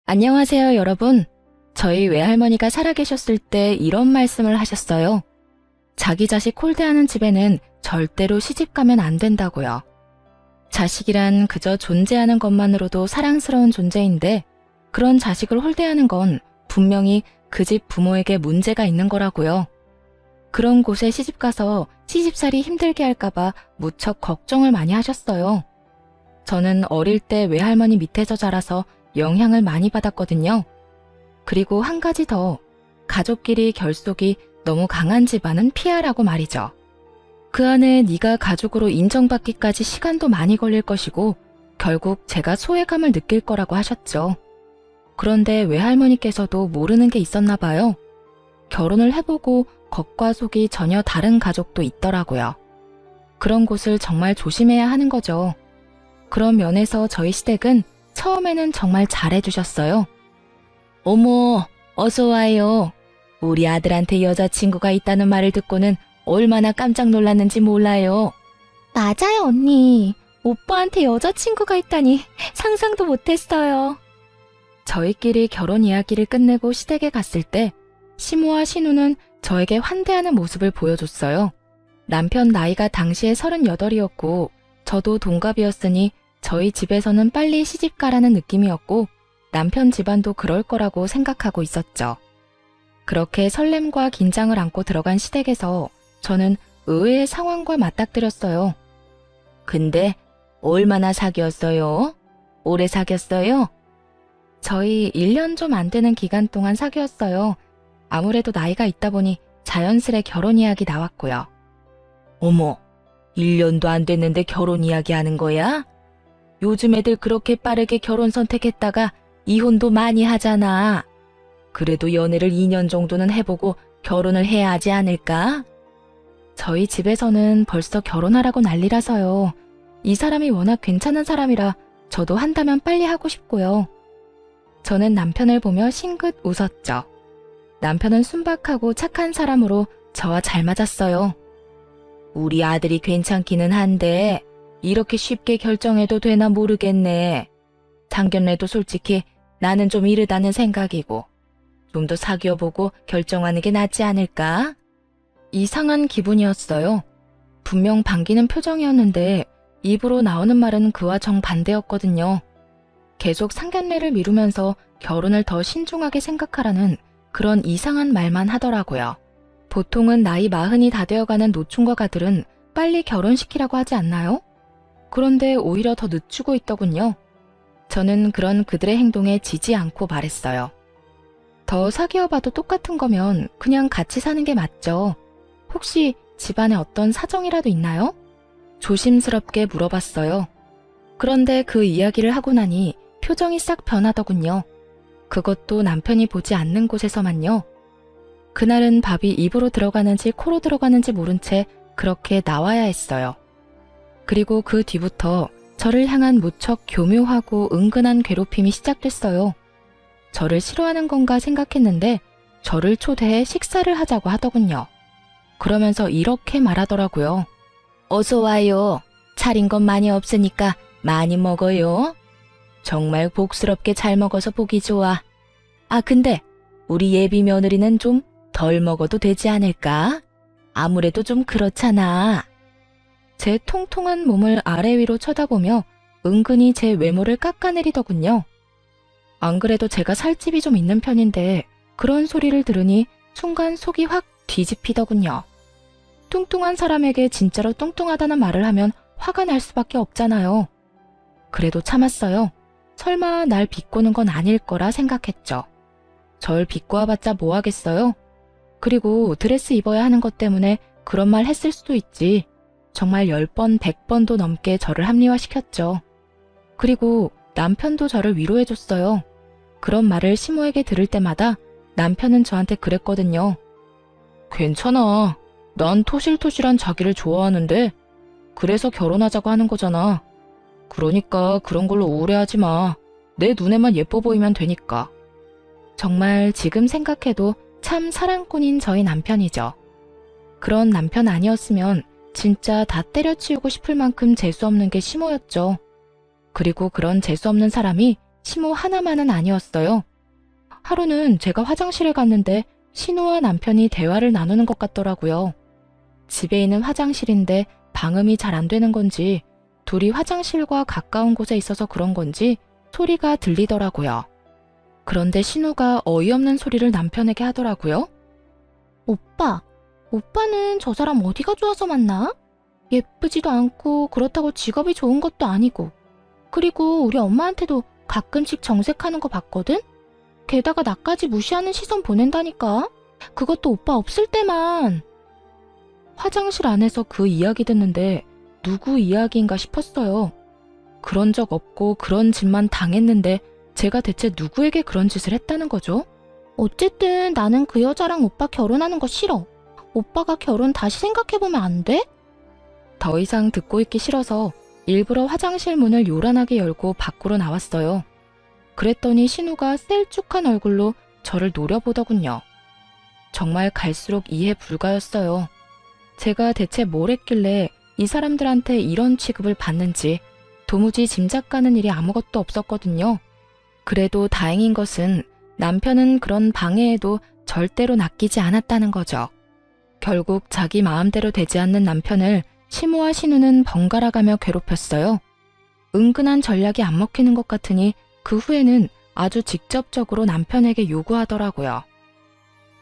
안녕하세요, 여러분. 저희 외할머니가 살아계셨을 때 이런 말씀을 하셨어요. 자기 자식 홀대하는 집에는 절대로 시집가면 안 된다고요. 자식이란 그저 존재하는 것만으로도 사랑스러운 존재인데 그런 자식을 홀대하는 건 분명히 그 집 부모에게 문제가 있는 거라고요. 그런 곳에 시집가서 시집살이 힘들게 할까봐 무척 걱정을 많이 하셨어요. 저는 어릴 때 외할머니 밑에서 자라서 영향을 많이 받았거든요. 그리고 한 가지 더, 가족끼리 결속이 너무 강한 집안은 피하라고 말이죠. 그 안에 네가 가족으로 인정받기까지 시간도 많이 걸릴 것이고 결국 제가 소외감을 느낄 거라고 하셨죠. 그런데 외할머니께서도 모르는 게 있었나 봐요. 결혼을 해보고 겉과 속이 전혀 다른 가족도 있더라고요. 그런 곳을 정말 조심해야 하는 거죠. 그런 면에서 저희 시댁은 처음에는 정말 잘해주셨어요. 어머, 어서 와요. 우리 아들한테 여자친구가 있다는 말을 듣고는 얼마나 깜짝 놀랐는지 몰라요. 맞아요, 언니. 오빠한테 여자친구가 있다니 상상도 못했어요. 저희끼리 결혼 이야기를 끝내고 시댁에 갔을 때 시모와 신우는 저에게 환대하는 모습을 보여줬어요. 남편 나이가 당시에 38이었고 저도 동갑이었으니 저희 집에서는 빨리 시집가라는 느낌이었고 남편 집안도 그럴 거라고 생각하고 있었죠. 그렇게 설렘과 긴장을 안고 들어간 시댁에서 저는 의외의 상황과 맞닥뜨렸어요. 근데 얼마나 사귀었어요? 오래 사귀었어요? 저희 1년 좀 안 되는 기간 동안 사귀었어요. 아무래도 나이가 있다 보니 자연스레 결혼 이야기 나왔고요. 어머, 1년도 안 됐는데 결혼 이야기 하는 거야? 요즘 애들 그렇게 빠르게 결혼 선택했다가 이혼도 많이 하잖아. 그래도 연애를 2년 정도는 해보고 결혼을 해야 하지 않을까? 저희 집에서는 벌써 결혼하라고 난리라서요. 이 사람이 워낙 괜찮은 사람이라 저도 한다면 빨리 하고 싶고요. 저는 남편을 보며 싱긋 웃었죠. 남편은 순박하고 착한 사람으로 저와 잘 맞았어요. 우리 아들이 괜찮기는 한데 이렇게 쉽게 결정해도 되나 모르겠네. 상견례도 솔직히 나는 좀 이르다는 생각이고 좀 더 사귀어보고 결정하는 게 낫지 않을까? 이상한 기분이었어요. 분명 반기는 표정이었는데 입으로 나오는 말은 그와 정반대였거든요. 계속 상견례를 미루면서 결혼을 더 신중하게 생각하라는 그런 이상한 말만 하더라고요. 보통은 나이 40이 다 되어가는 노총각 아들은 빨리 결혼시키라고 하지 않나요? 그런데 오히려 더 늦추고 있더군요. 저는 그런 그들의 행동에 지지 않고 말했어요. 더 사귀어봐도 똑같은 거면 그냥 같이 사는 게 맞죠. 혹시 집안에 어떤 사정이라도 있나요? 조심스럽게 물어봤어요. 그런데 그 이야기를 하고 나니 표정이 싹 변하더군요. 그것도 남편이 보지 않는 곳에서만요. 그날은 밥이 입으로 들어가는지 코로 들어가는지 모른 채 그렇게 나와야 했어요. 그리고 그 뒤부터 저를 향한 무척 교묘하고 은근한 괴롭힘이 시작됐어요. 저를 싫어하는 건가 생각했는데 저를 초대해 식사를 하자고 하더군요. 그러면서 이렇게 말하더라고요. 어서 와요. 차린 건 많이 없으니까 많이 먹어요. 정말 복스럽게 잘 먹어서 보기 좋아. 아, 근데 우리 예비 며느리는 좀 덜 먹어도 되지 않을까? 아무래도 좀 그렇잖아. 제 통통한 몸을 아래 위로 쳐다보며 은근히 제 외모를 깎아내리더군요. 안 그래도 제가 살집이 좀 있는 편인데 그런 소리를 들으니 순간 속이 확 뒤집히더군요. 뚱뚱한 사람에게 진짜로 뚱뚱하다는 말을 하면 화가 날 수밖에 없잖아요. 그래도 참았어요. 설마 날 비꼬는 건 아닐 거라 생각했죠. 절 비꼬아봤자 뭐 하겠어요? 그리고 드레스 입어야 하는 것 때문에 그런 말 했을 수도 있지. 정말 10번, 100번도 넘게 저를 합리화시켰죠. 그리고 남편도 저를 위로해줬어요. 그런 말을 시모에게 들을 때마다 남편은 저한테 그랬거든요. 괜찮아. 난 토실토실한 자기를 좋아하는데 그래서 결혼하자고 하는 거잖아. 그러니까 그런 걸로 우울해하지 마. 내 눈에만 예뻐 보이면 되니까. 정말 지금 생각해도 참 사랑꾼인 저희 남편이죠. 그런 남편 아니었으면 진짜 다 때려치우고 싶을 만큼 재수없는 게 시모였죠. 그리고 그런 재수없는 사람이 시모 하나만은 아니었어요. 하루는 제가 화장실에 갔는데 신우와 남편이 대화를 나누는 것 같더라고요. 집에 있는 화장실인데 방음이 잘 안 되는 건지 둘이 화장실과 가까운 곳에 있어서 그런 건지 소리가 들리더라고요. 그런데 신우가 어이없는 소리를 남편에게 하더라고요. 오빠는 저 사람 어디가 좋아서 만나? 예쁘지도 않고 그렇다고 직업이 좋은 것도 아니고. 그리고 우리 엄마한테도 가끔씩 정색하는 거 봤거든? 게다가 나까지 무시하는 시선 보낸다니까? 그것도 오빠 없을 때만. 화장실 안에서 그 이야기 듣는데 누구 이야기인가 싶었어요. 그런 적 없고 그런 짓만 당했는데 제가 대체 누구에게 그런 짓을 했다는 거죠? 어쨌든 나는 그 여자랑 오빠 결혼하는 거 싫어. 오빠가 결혼 다시 생각해보면 안 돼? 더 이상 듣고 있기 싫어서 일부러 화장실 문을 요란하게 열고 밖으로 나왔어요. 그랬더니 신우가 셀쭉한 얼굴로 저를 노려보더군요. 정말 갈수록 이해 불가였어요. 제가 대체 뭘 했길래 이 사람들한테 이런 취급을 받는지 도무지 짐작 가는 일이 아무것도 없었거든요. 그래도 다행인 것은 남편은 그런 방해에도 절대로 낚이지 않았다는 거죠. 결국 자기 마음대로 되지 않는 남편을 시모와 신우는 번갈아가며 괴롭혔어요. 은근한 전략이 안 먹히는 것 같으니 그 후에는 아주 직접적으로 남편에게 요구하더라고요.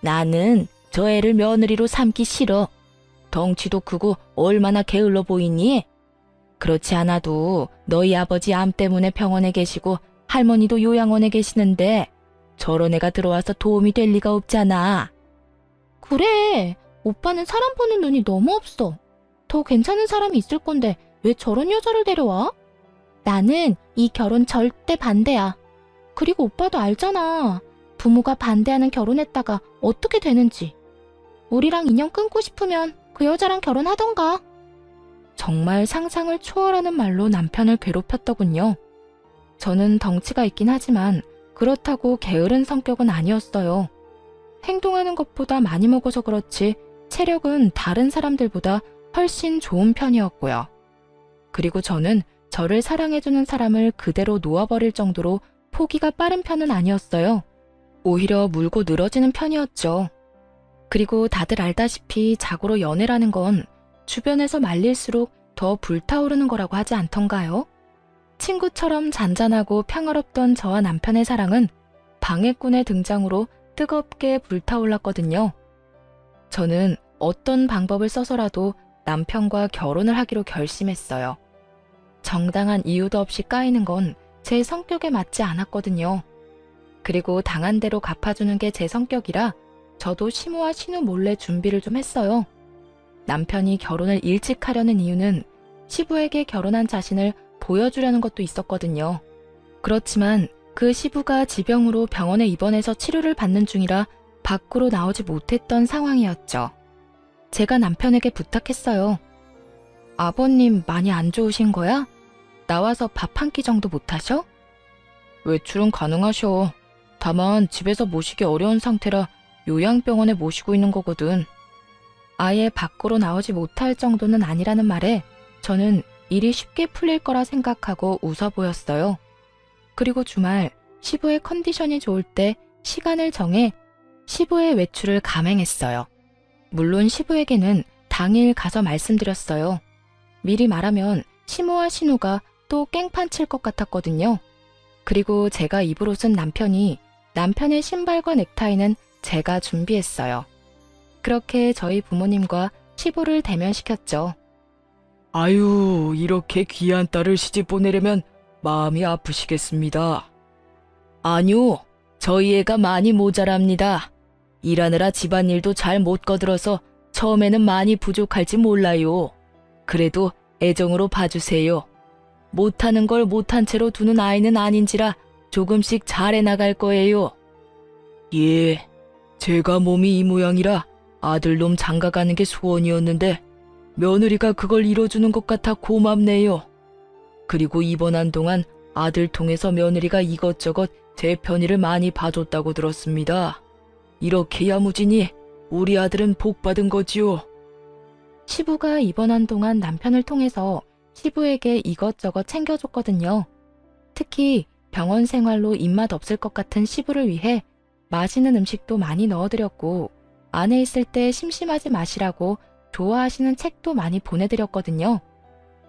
나는 저 애를 며느리로 삼기 싫어. 덩치도 크고 얼마나 게을러 보이니? 그렇지 않아도 너희 아버지 암 때문에 병원에 계시고 할머니도 요양원에 계시는데 저런 애가 들어와서 도움이 될 리가 없잖아. 그래, 오빠는 사람 보는 눈이 너무 없어. 더 괜찮은 사람이 있을 건데 왜 저런 여자를 데려와? 나는 이 결혼 절대 반대야. 그리고 오빠도 알잖아. 부모가 반대하는 결혼했다가 어떻게 되는지. 우리랑 인연 끊고 싶으면 그 여자랑 결혼하던가. 정말 상상을 초월하는 말로 남편을 괴롭혔더군요. 저는 덩치가 있긴 하지만 그렇다고 게으른 성격은 아니었어요. 행동하는 것보다 많이 먹어서 그렇지 체력은 다른 사람들보다 훨씬 좋은 편이었고요. 그리고 저는 저를 사랑해주는 사람을 그대로 놓아버릴 정도로 포기가 빠른 편은 아니었어요. 오히려 물고 늘어지는 편이었죠. 그리고 다들 알다시피 자고로 연애라는 건 주변에서 말릴수록 더 불타오르는 거라고 하지 않던가요? 친구처럼 잔잔하고 평화롭던 저와 남편의 사랑은 방해꾼의 등장으로 뜨겁게 불타올랐거든요. 저는 어떤 방법을 써서라도 남편과 결혼을 하기로 결심했어요. 정당한 이유도 없이 까이는 건 제 성격에 맞지 않았거든요. 그리고 당한 대로 갚아주는 게 제 성격이라 저도 시모와 신우 몰래 준비를 좀 했어요. 남편이 결혼을 일찍 하려는 이유는 시부에게 결혼한 자신을 보여주려는 것도 있었거든요. 그렇지만 그 시부가 지병으로 병원에 입원해서 치료를 받는 중이라 밖으로 나오지 못했던 상황이었죠. 제가 남편에게 부탁했어요. 아버님 많이 안 좋으신 거야? 나와서 밥 한 끼 정도 못 하셔? 외출은 가능하셔. 다만 집에서 모시기 어려운 상태라 요양병원에 모시고 있는 거거든. 아예 밖으로 나오지 못할 정도는 아니라는 말에 저는 일이 쉽게 풀릴 거라 생각하고 웃어 보였어요. 그리고 주말 시부의 컨디션이 좋을 때 시간을 정해 시부의 외출을 감행했어요. 물론 시부에게는 당일 가서 말씀드렸어요. 미리 말하면 시모와 신우가 또 깽판 칠 것 같았거든요. 그리고 제가 입을 옷은 남편이, 남편의 신발과 넥타이는 제가 준비했어요. 그렇게 저희 부모님과 시부를 대면시켰죠. 아유, 이렇게 귀한 딸을 시집 보내려면 마음이 아프시겠습니다. 아니요, 저희 애가 많이 모자랍니다. 일하느라 집안일도 잘 못 거들어서 처음에는 많이 부족할지 몰라요. 그래도 애정으로 봐주세요. 못하는 걸 못한 채로 두는 아이는 아닌지라 조금씩 잘해 나갈 거예요. 예, 제가 몸이 이 모양이라 아들놈 장가가는 게 소원이었는데 며느리가 그걸 이뤄주는 것 같아 고맙네요. 그리고 입원한 동안 아들 통해서 며느리가 이것저것 제 편의를 많이 봐줬다고 들었습니다. 이렇게 야무지니 우리 아들은 복 받은 거지요. 시부가 입원한 동안 남편을 통해서 시부에게 이것저것 챙겨줬거든요. 특히 병원 생활로 입맛 없을 것 같은 시부를 위해 맛있는 음식도 많이 넣어드렸고 안에 있을 때 심심하지 마시라고 좋아하시는 책도 많이 보내드렸거든요.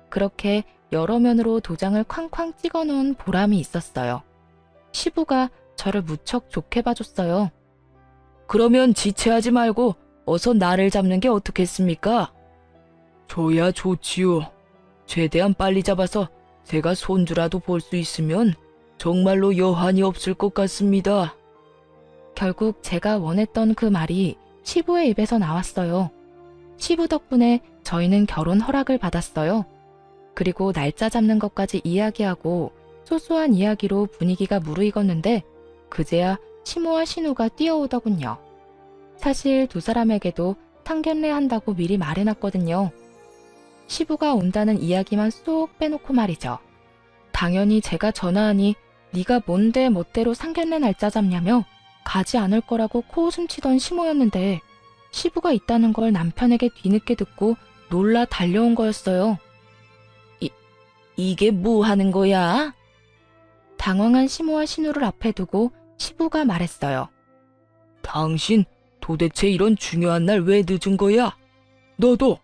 그렇게 여러 면으로 도장을 쾅쾅 찍어놓은 보람이 있었어요. 시부가 저를 무척 좋게 봐줬어요. 그러면 지체하지 말고 어서 나를 잡는 게 어떻겠습니까? 저야 좋지요. 최대한 빨리 잡아서 제가 손주라도 볼 수 있으면 정말로 여한이 없을 것 같습니다. 결국 제가 원했던 그 말이 시부의 입에서 나왔어요. 시부 덕분에 저희는 결혼 허락을 받았어요. 그리고 날짜 잡는 것까지 이야기하고 소소한 이야기로 분위기가 무르익었는데 그제야 시모와 신우가 뛰어오더군요. 사실 두 사람에게도 상견례 한다고 미리 말해놨거든요. 시부가 온다는 이야기만 쏙 빼놓고 말이죠. 당연히 제가 전화하니 네가 뭔데 멋대로 상견례 날짜 잡냐며 가지 않을 거라고 코웃음 치던 시모였는데 시부가 있다는 걸 남편에게 뒤늦게 듣고 놀라 달려온 거였어요. 이게 뭐 하는 거야? 당황한 시모와 신우를 앞에 두고 시부가 말했어요. 당신 도대체 이런 중요한 날 왜 늦은 거야? 너도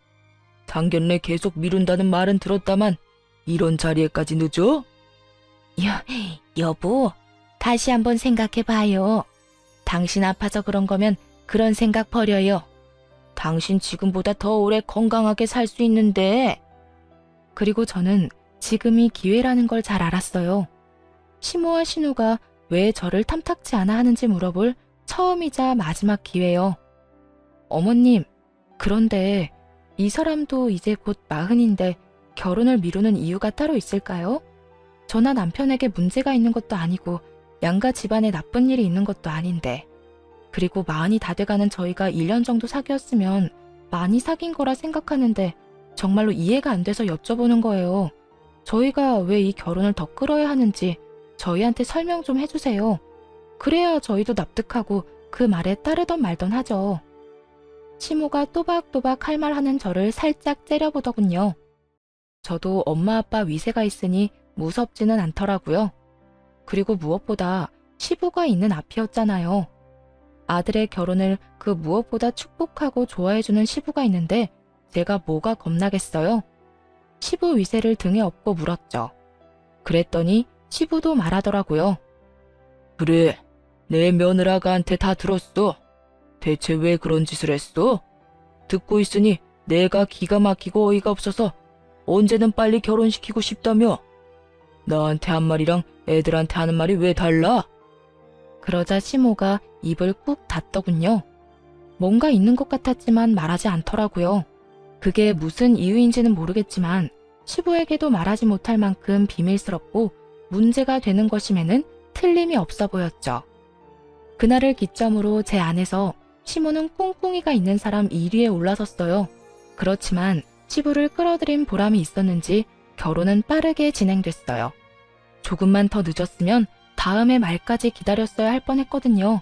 상견례 계속 미룬다는 말은 들었다만 이런 자리에까지 늦어? 여보, 다시 한번 생각해봐요. 당신 아파서 그런 거면 그런 생각 버려요. 당신 지금보다 더 오래 건강하게 살 수 있는데. 그리고 저는 지금이 기회라는 걸 잘 알았어요. 시모와 신우가 왜 저를 탐탁지 않아 하는지 물어볼 처음이자 마지막 기회요. 어머님, 그런데 이 사람도 이제 곧 40인데 결혼을 미루는 이유가 따로 있을까요? 저나 남편에게 문제가 있는 것도 아니고 양가 집안에 나쁜 일이 있는 것도 아닌데. 그리고 40이 다 돼가는 저희가 1년 정도 사귀었으면 많이 사귄 거라 생각하는데 정말로 이해가 안 돼서 여쭤보는 거예요. 저희가 왜 이 결혼을 더 끌어야 하는지 저희한테 설명 좀 해주세요. 그래야 저희도 납득하고 그 말에 따르던 말던 하죠. 시모가 또박또박 할 말 하는 저를 살짝 째려보더군요. 저도 엄마 아빠 위세가 있으니 무섭지는 않더라고요. 그리고 무엇보다 시부가 있는 앞이었잖아요. 아들의 결혼을 그 무엇보다 축복하고 좋아해주는 시부가 있는데 제가 뭐가 겁나겠어요? 시부 위세를 등에 업고 물었죠. 그랬더니 시부도 말하더라고요. 그래, 내 며느라가한테 다 들었어. 대체 왜 그런 짓을 했어? 듣고 있으니 내가 기가 막히고 어이가 없어서 언제는 빨리 결혼시키고 싶다며. 나한테 한 말이랑 애들한테 하는 말이 왜 달라? 그러자 시모가 입을 꾹 닫더군요. 뭔가 있는 것 같았지만 말하지 않더라고요. 그게 무슨 이유인지는 모르겠지만 시부에게도 말하지 못할 만큼 비밀스럽고 문제가 되는 것임에는 틀림이 없어 보였죠. 그날을 기점으로 제 안에서 시모는 꿍꿍이가 있는 사람 1위에 올라섰어요. 그렇지만 시부를 끌어들인 보람이 있었는지 결혼은 빠르게 진행됐어요. 조금만 더 늦었으면 다음해 말까지 기다렸어야 할 뻔했거든요.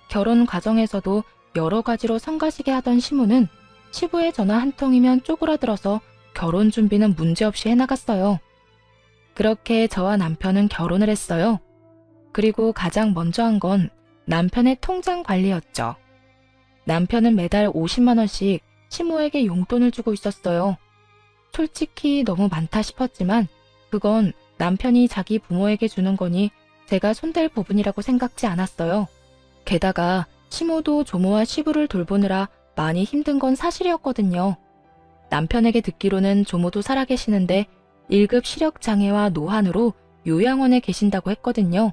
결혼 과정에서도 여러 가지로 성가시게 하던 시모는 시부의 전화 한 통이면 쪼그라들어서 결혼 준비는 문제없이 해나갔어요. 그렇게 저와 남편은 결혼을 했어요. 그리고 가장 먼저 한 건 남편의 통장 관리였죠. 남편은 매달 50만 원씩 시모에게 용돈을 주고 있었어요. 솔직히 너무 많다 싶었지만 그건 남편이 자기 부모에게 주는 거니 제가 손댈 부분이라고 생각지 않았어요. 게다가 시모도 조모와 시부를 돌보느라 많이 힘든 건 사실이었거든요. 남편에게 듣기로는 조모도 살아계시는데 1급 시력장애와 노환으로 요양원에 계신다고 했거든요.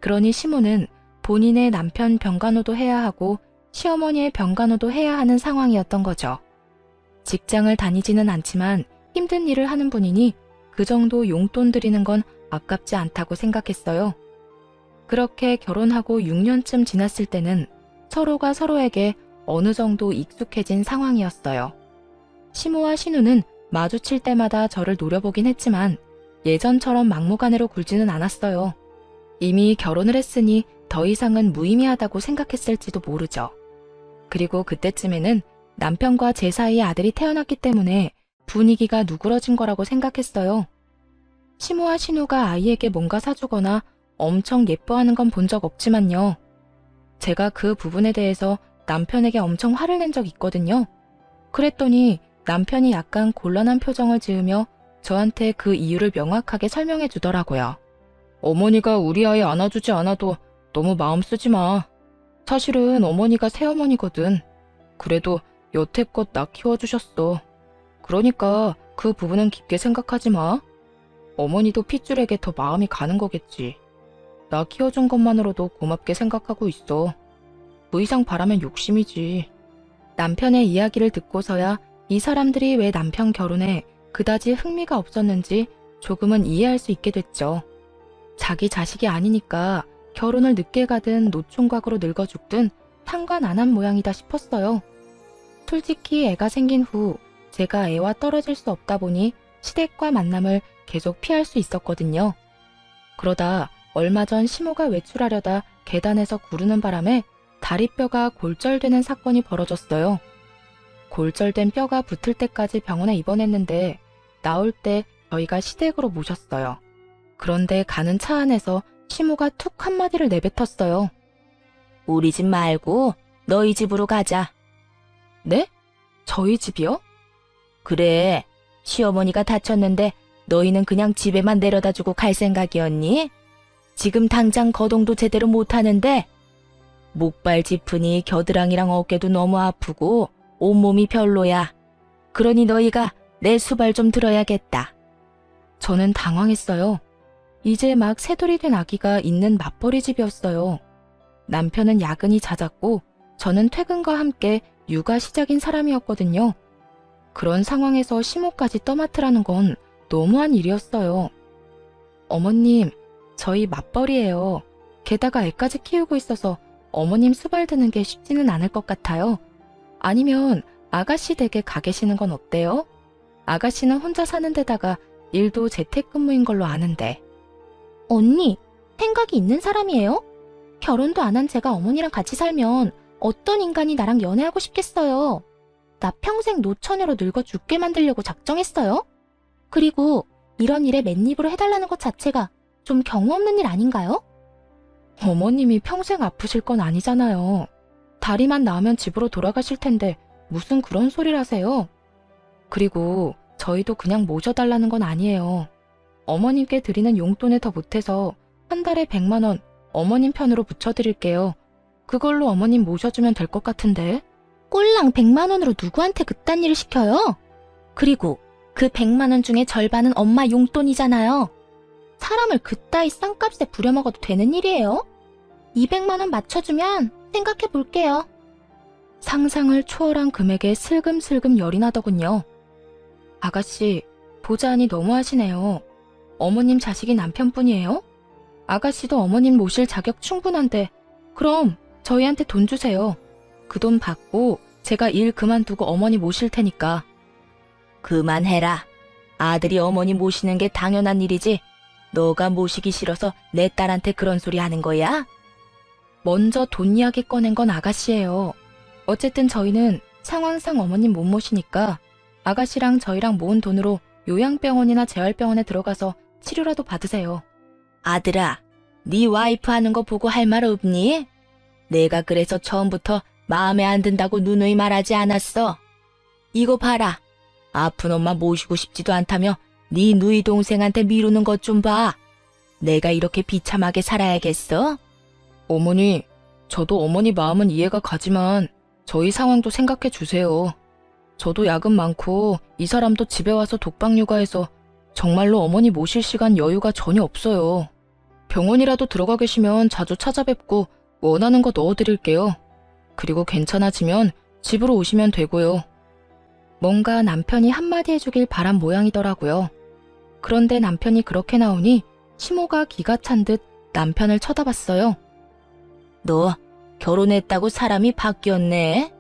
그러니 시모는 본인의 남편 병간호도 해야 하고 시어머니의 병간호도 해야 하는 상황이었던 거죠. 직장을 다니지는 않지만 힘든 일을 하는 분이니 그 정도 용돈 드리는 건 아깝지 않다고 생각했어요. 그렇게 결혼하고 6년쯤 지났을 때는 서로가 서로에게 어느 정도 익숙해진 상황이었어요. 시모와 신우는 마주칠 때마다 저를 노려보긴 했지만 예전처럼 막무가내로 굴지는 않았어요. 이미 결혼을 했으니 더 이상은 무의미하다고 생각했을지도 모르죠. 그리고 그때쯤에는 남편과 제 사이에 아들이 태어났기 때문에 분위기가 누그러진 거라고 생각했어요. 시모와 신우가 아이에게 뭔가 사주거나 엄청 예뻐하는 건 본 적 없지만요. 제가 그 부분에 대해서 남편에게 엄청 화를 낸 적 있거든요. 그랬더니 남편이 약간 곤란한 표정을 지으며 저한테 그 이유를 명확하게 설명해 주더라고요. 어머니가 우리 아이 안아주지 않아도 너무 마음 쓰지 마. 사실은 어머니가 새어머니거든. 그래도 여태껏 나 키워주셨어. 그러니까 그 부분은 깊게 생각하지 마. 어머니도 핏줄에게 더 마음이 가는 거겠지. 나 키워준 것만으로도 고맙게 생각하고 있어. 그 이상 바라면 욕심이지. 남편의 이야기를 듣고서야 이 사람들이 왜 남편 결혼에 그다지 흥미가 없었는지 조금은 이해할 수 있게 됐죠. 자기 자식이 아니니까 결혼을 늦게 가든 노총각으로 늙어 죽든 상관 안 한 모양이다 싶었어요. 솔직히 애가 생긴 후 제가 애와 떨어질 수 없다 보니 시댁과 만남을 계속 피할 수 있었거든요. 그러다 얼마 전 시모가 외출하려다 계단에서 구르는 바람에 다리뼈가 골절되는 사건이 벌어졌어요. 골절된 뼈가 붙을 때까지 병원에 입원했는데 나올 때 저희가 시댁으로 모셨어요. 그런데 가는 차 안에서 시모가 툭 한마디를 내뱉었어요. 우리 집 말고 너희 집으로 가자. 네? 저희 집이요? 그래. 시어머니가 다쳤는데 너희는 그냥 집에만 내려다주고 갈 생각이었니? 지금 당장 거동도 제대로 못하는데 목발 짚으니 겨드랑이랑 어깨도 너무 아프고 온몸이 별로야. 그러니 너희가 내 수발 좀 들어야겠다. 저는 당황했어요. 이제 막 새돌이 된 아기가 있는 맞벌이 집이었어요. 남편은 야근이 잦았고 저는 퇴근과 함께 육아 시작인 사람이었거든요. 그런 상황에서 시모까지 떠맡으라는 건 너무한 일이었어요. 어머님, 저희 맞벌이에요. 게다가 애까지 키우고 있어서 어머님 수발 드는 게 쉽지는 않을 것 같아요. 아니면 아가씨 댁에 가 계시는 건 어때요? 아가씨는 혼자 사는 데다가 일도 재택근무인 걸로 아는데. 언니, 생각이 있는 사람이에요? 결혼도 안 한 제가 어머니랑 같이 살면 어떤 인간이 나랑 연애하고 싶겠어요. 나 평생 노처녀로 늙어 죽게 만들려고 작정했어요. 그리고 이런 일에 맨입으로 해달라는 것 자체가 좀 경우 없는 일 아닌가요? 어머님이 평생 아프실 건 아니잖아요. 다리만 나으면 집으로 돌아가실 텐데 무슨 그런 소리를 하세요? 그리고 저희도 그냥 모셔달라는 건 아니에요. 어머님께 드리는 용돈에 더 못해서 한 달에 100만 원 어머님 편으로 붙여드릴게요. 그걸로 어머님 모셔주면 될 것 같은데. 꼴랑 100만 원으로 누구한테 그딴 일을 시켜요? 그리고 그 100만 원 중에 절반은 엄마 용돈이잖아요. 사람을 그따위 싼값에 부려먹어도 되는 일이에요? 200만 원 맞춰주면 생각해 볼게요. 상상을 초월한 금액에 슬금슬금 열이 나더군요. 아가씨, 보자하니 너무하시네요. 어머님 자식이 남편뿐이에요? 아가씨도 어머님 모실 자격 충분한데 그럼 저희한테 돈 주세요. 그 돈 받고 제가 일 그만두고 어머니 모실 테니까. 그만해라. 아들이 어머니 모시는 게 당연한 일이지. 너가 모시기 싫어서 내 딸한테 그런 소리 하는 거야? 먼저 돈 이야기 꺼낸 건 아가씨예요. 어쨌든 저희는 상황상 어머님 못 모시니까 아가씨랑 저희랑 모은 돈으로 요양병원이나 재활병원에 들어가서 치료라도 받으세요. 아들아, 네 와이프 하는 거 보고 할 말 없니? 내가 그래서 처음부터 마음에 안 든다고 누누이 말하지 않았어. 이거 봐라. 아픈 엄마 모시고 싶지도 않다며 네 누이 동생한테 미루는 것 좀 봐. 내가 이렇게 비참하게 살아야겠어? 어머니, 저도 어머니 마음은 이해가 가지만 저희 상황도 생각해 주세요. 저도 야근 많고 이 사람도 집에 와서 독박 육아해서 정말로 어머니 모실 시간 여유가 전혀 없어요. 병원이라도 들어가 계시면 자주 찾아뵙고 원하는 거 넣어드릴게요. 그리고 괜찮아지면 집으로 오시면 되고요. 뭔가 남편이 한마디 해주길 바란 모양이더라고요. 그런데 남편이 그렇게 나오니 시모가 기가 찬 듯 남편을 쳐다봤어요. 너 결혼했다고 사람이 바뀌었네.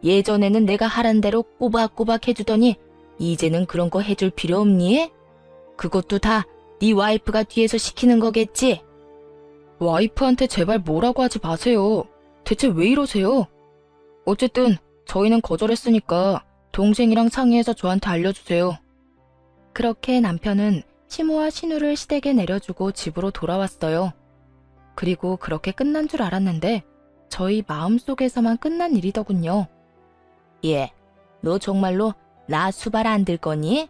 예전에는 내가 하란 대로 꼬박꼬박 해주더니 이제는 그런 거 해줄 필요 없니? 그것도 다 네 와이프가 뒤에서 시키는 거겠지? 와이프한테 제발 뭐라고 하지 마세요. 대체 왜 이러세요? 어쨌든 저희는 거절했으니까 동생이랑 상의해서 저한테 알려주세요. 그렇게 남편은 시모와 신우를 시댁에 내려주고 집으로 돌아왔어요. 그리고 그렇게 끝난 줄 알았는데 저희 마음속에서만 끝난 일이더군요. 얘, 너 정말로 나 수발 안 들 거니?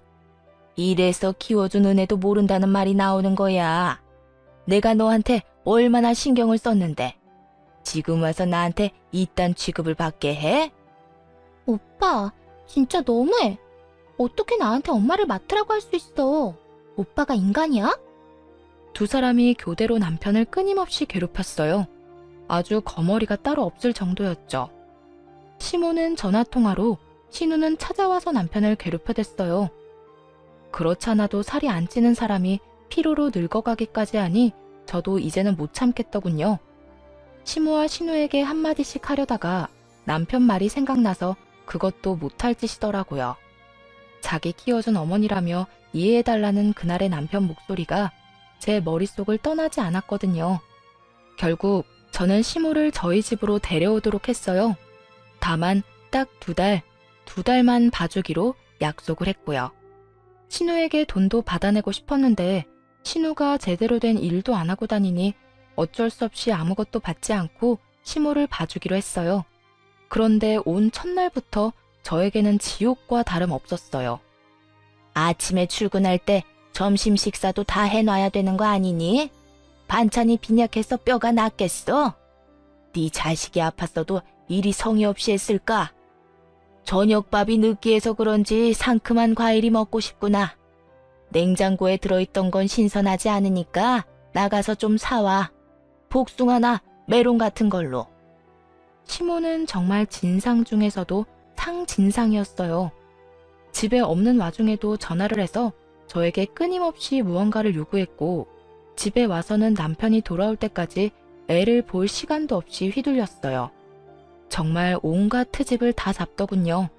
이래서 키워준 은혜도 모른다는 말이 나오는 거야. 내가 너한테 얼마나 신경을 썼는데 지금 와서 나한테 이딴 취급을 받게 해? 오빠, 진짜 너무해. 어떻게 나한테 엄마를 맡으라고 할 수 있어? 오빠가 인간이야? 두 사람이 교대로 남편을 끊임없이 괴롭혔어요. 아주 거머리가 따로 없을 정도였죠. 시모는 전화통화로, 신우는 찾아와서 남편을 괴롭혀댔어요. 그렇잖아도 살이 안 찌는 사람이 피로로 늙어가기까지 하니 저도 이제는 못 참겠더군요. 시모와 신우에게 한마디씩 하려다가 남편 말이 생각나서 그것도 못할 짓이더라고요. 자기 키워준 어머니라며 이해해달라는 그날의 남편 목소리가 제 머릿속을 떠나지 않았거든요. 결국 저는 시모를 저희 집으로 데려오도록 했어요. 다만 딱 두 달만 봐주기로 약속을 했고요. 신우에게 돈도 받아내고 싶었는데 신우가 제대로 된 일도 안 하고 다니니 어쩔 수 없이 아무것도 받지 않고 시모를 봐주기로 했어요. 그런데 온 첫날부터 저에게는 지옥과 다름없었어요. 아침에 출근할 때 점심 식사도 다 해놔야 되는 거 아니니? 반찬이 빈약해서 뼈가 낫겠어? 네 자식이 아팠어도 이리 성의 없이 했을까? 저녁밥이 느끼해서 그런지 상큼한 과일이 먹고 싶구나. 냉장고에 들어있던 건 신선하지 않으니까 나가서 좀 사와. 복숭아나 메론 같은 걸로. 시모는 정말 진상 중에서도 상진상이었어요. 집에 없는 와중에도 전화를 해서 저에게 끊임없이 무언가를 요구했고 집에 와서는 남편이 돌아올 때까지 애를 볼 시간도 없이 휘둘렸어요. 정말 온갖 트집을 다 잡더군요.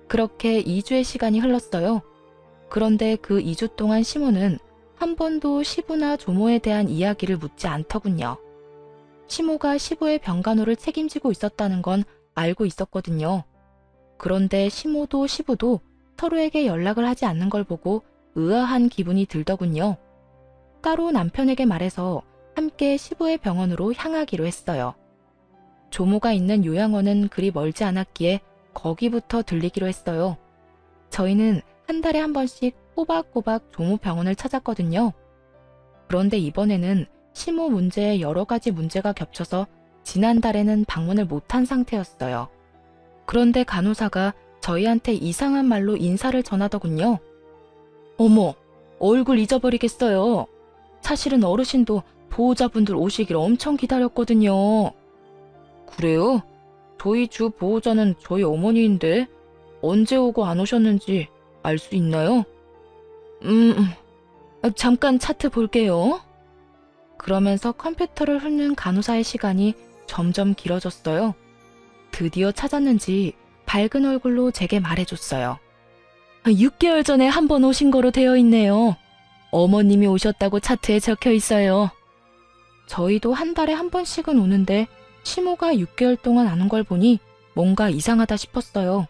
그렇게 2주의 시간이 흘렀어요. 그런데 그 2주 동안 시모는 한 번도 시부나 조모에 대한 이야기를 묻지 않더군요. 시모가 시부의 병간호를 책임지고 있었다는 건 알고 있었거든요. 그런데 시모도 시부도 서로에게 연락을 하지 않는 걸 보고 의아한 기분이 들더군요. 따로 남편에게 말해서 함께 시부의 병원으로 향하기로 했어요. 조모가 있는 요양원은 그리 멀지 않았기에 거기부터 들리기로 했어요. 저희는 한 달에 한 번씩 꼬박꼬박 조모 병원을 찾았거든요. 그런데 이번에는 시모 문제에 여러 가지 문제가 겹쳐서 지난달에는 방문을 못한 상태였어요. 그런데 간호사가 저희한테 이상한 말로 인사를 전하더군요. 어머, 얼굴 잊어버리겠어요. 사실은 어르신도 보호자분들 오시길 엄청 기다렸거든요. 그래요? 저희 주 보호자는 저희 어머니인데 언제 오고 안 오셨는지 알 수 있나요? 잠깐 차트 볼게요. 그러면서 컴퓨터를 훑는 간호사의 시간이 점점 길어졌어요. 드디어 찾았는지 밝은 얼굴로 제게 말해줬어요. 6개월 전에 한 번 오신 거로 되어 있네요. 어머님이 오셨다고 차트에 적혀 있어요. 저희도 한 달에 한 번씩은 오는데 시모가 6개월 동안 안 온 걸 보니 뭔가 이상하다 싶었어요.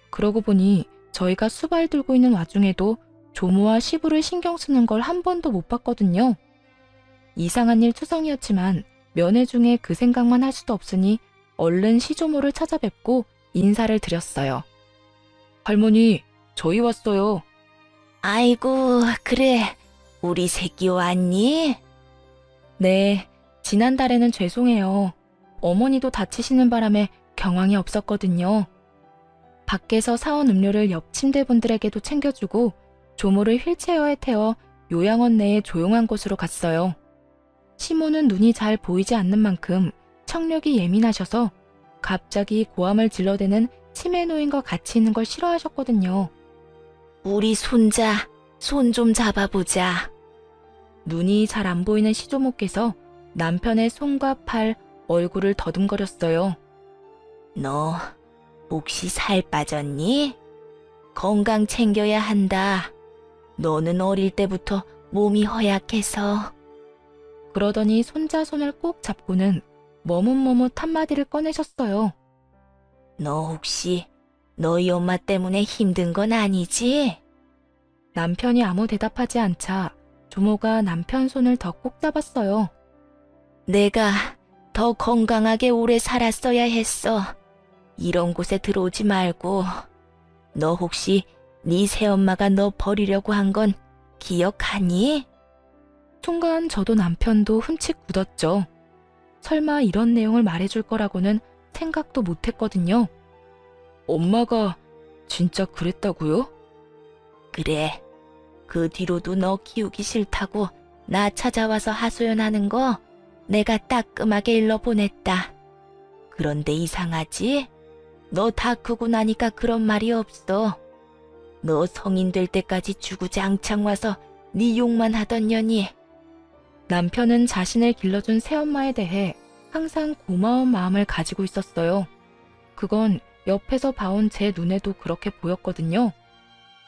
그러고 보니 저희가 수발 들고 있는 와중에도 조모와 시부를 신경 쓰는 걸 한 번도 못 봤거든요. 이상한 일 투성이었지만 면회 중에 그 생각만 할 수도 없으니 얼른 시조모를 찾아뵙고 인사를 드렸어요. 할머니, 저희 왔어요. 아이고, 그래. 우리 새끼 왔니? 네, 지난달에는 죄송해요. 어머니도 다치시는 바람에 경황이 없었거든요. 밖에서 사온 음료를 옆 침대분들에게도 챙겨주고 조모를 휠체어에 태워 요양원 내의 조용한 곳으로 갔어요. 시모는 눈이 잘 보이지 않는 만큼 청력이 예민하셔서 갑자기 고함을 질러대는 치매 노인과 같이 있는 걸 싫어하셨거든요. 우리 손자, 손 좀 잡아보자. 눈이 잘 안 보이는 시조모께서 남편의 손과 팔, 얼굴을 더듬거렸어요. 너 혹시 살 빠졌니? 건강 챙겨야 한다. 너는 어릴 때부터 몸이 허약해서. 그러더니 손자 손을 꼭 잡고는 머뭇머뭇 한마디를 꺼내셨어요. 너 혹시 너희 엄마 때문에 힘든 건 아니지? 남편이 아무 대답하지 않자 조모가 남편 손을 더 꼭 잡았어요. 내가 더 건강하게 오래 살았어야 했어. 이런 곳에 들어오지 말고. 너 혹시 네 새엄마가 너 버리려고 한 건 기억하니? 순간 저도 남편도 흠칫 굳었죠. 설마 이런 내용을 말해줄 거라고는 생각도 못했거든요. 엄마가 진짜 그랬다고요? 그래. 그 뒤로도 너 키우기 싫다고 나 찾아와서 하소연하는 거 내가 따끔하게 일러보냈다. 그런데 이상하지? 너 다 크고 나니까 그런 말이 없어. 너 성인 될 때까지 주구장창 와서 네 욕만 하던 년이. 남편은 자신을 길러준 새엄마에 대해 항상 고마운 마음을 가지고 있었어요. 그건 옆에서 봐온 제 눈에도 그렇게 보였거든요.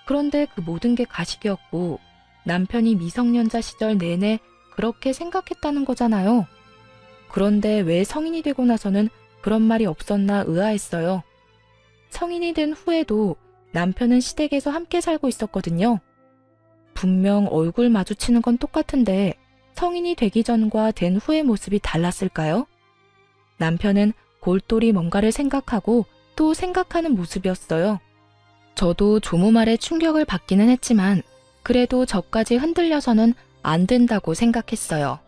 그런데 그 모든 게 가식이었고 남편이 미성년자 시절 내내 그렇게 생각했다는 거잖아요. 그런데 왜 성인이 되고 나서는 그런 말이 없었나 의아했어요. 성인이 된 후에도 남편은 시댁에서 함께 살고 있었거든요. 분명 얼굴 마주치는 건 똑같은데 성인이 되기 전과 된 후의 모습이 달랐을까요? 남편은 골똘히 뭔가를 생각하고 또 생각하는 모습이었어요. 저도 조모 말에 충격을 받기는 했지만 그래도 저까지 흔들려서는 안 된다고 생각했어요.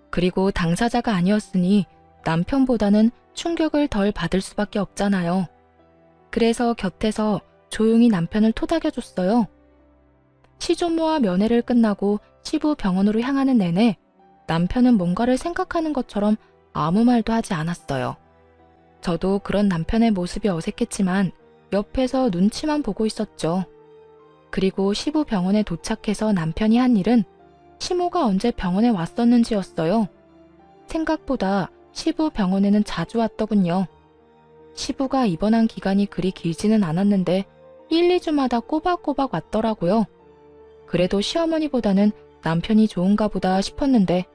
그리고 당사자가 아니었으니 남편보다는 충격을 덜 받을 수밖에 없잖아요. 그래서 곁에서 조용히 남편을 토닥여줬어요. 시조모와 면회를 끝나고 시부 병원으로 향하는 내내 남편은 뭔가를 생각하는 것처럼 아무 말도 하지 않았어요. 저도 그런 남편의 모습이 어색했지만 옆에서 눈치만 보고 있었죠. 그리고 시부 병원에 도착해서 남편이 한 일은 시모가 언제 병원에 왔었는지였어요. 생각보다 시부 병원에는 자주 왔더군요. 시부가 입원한 기간이 그리 길지는 않았는데 1, 2주마다 꼬박꼬박 왔더라고요. 그래도 시어머니보다는 남편이 좋은가 보다 싶었는데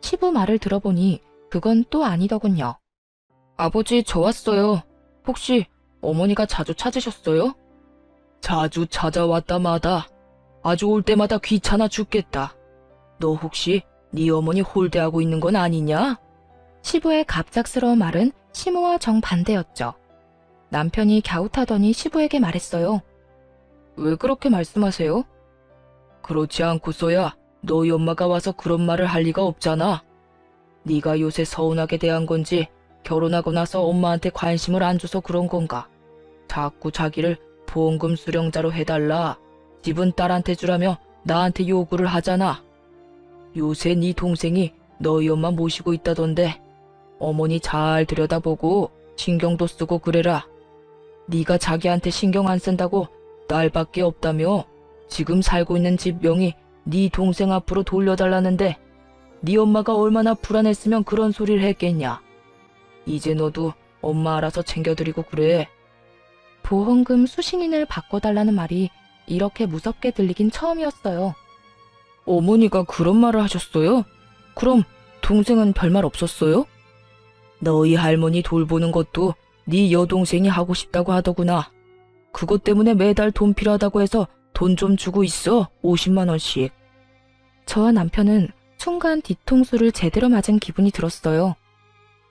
시부 말을 들어보니 그건 또 아니더군요. 아버지, 저 왔어요. 혹시 어머니가 자주 찾으셨어요? 자주 찾아왔다 마다. 아주 올 때마다 귀찮아 죽겠다. 너 혹시 네 어머니 홀대하고 있는 건 아니냐? 시부의 갑작스러운 말은 시모와 정반대였죠. 남편이 갸웃하더니 시부에게 말했어요. 왜 그렇게 말씀하세요? 그렇지 않고서야 너희 엄마가 와서 그런 말을 할 리가 없잖아. 네가 요새 서운하게 대한 건지 결혼하고 나서 엄마한테 관심을 안 줘서 그런 건가? 자꾸 자기를 보험금 수령자로 해달라. 집은 딸한테 주라며 나한테 요구를 하잖아. 요새 네 동생이 너희 엄마 모시고 있다던데 어머니 잘 들여다보고 신경도 쓰고 그래라. 네가 자기한테 신경 안 쓴다고 딸밖에 없다며 지금 살고 있는 집 명의 네 동생 앞으로 돌려달라는데 네 엄마가 얼마나 불안했으면 그런 소리를 했겠냐. 이제 너도 엄마 알아서 챙겨드리고 그래. 보험금 수신인을 바꿔달라는 말이 이렇게 무섭게 들리긴 처음이었어요. 어머니가 그런 말을 하셨어요? 그럼 동생은 별말 없었어요? 너희 할머니 돌보는 것도 네 여동생이 하고 싶다고 하더구나. 그것 때문에 매달 돈 필요하다고 해서 돈 좀 주고 있어. 50만 원씩. 저와 남편은 순간 뒤통수를 제대로 맞은 기분이 들었어요.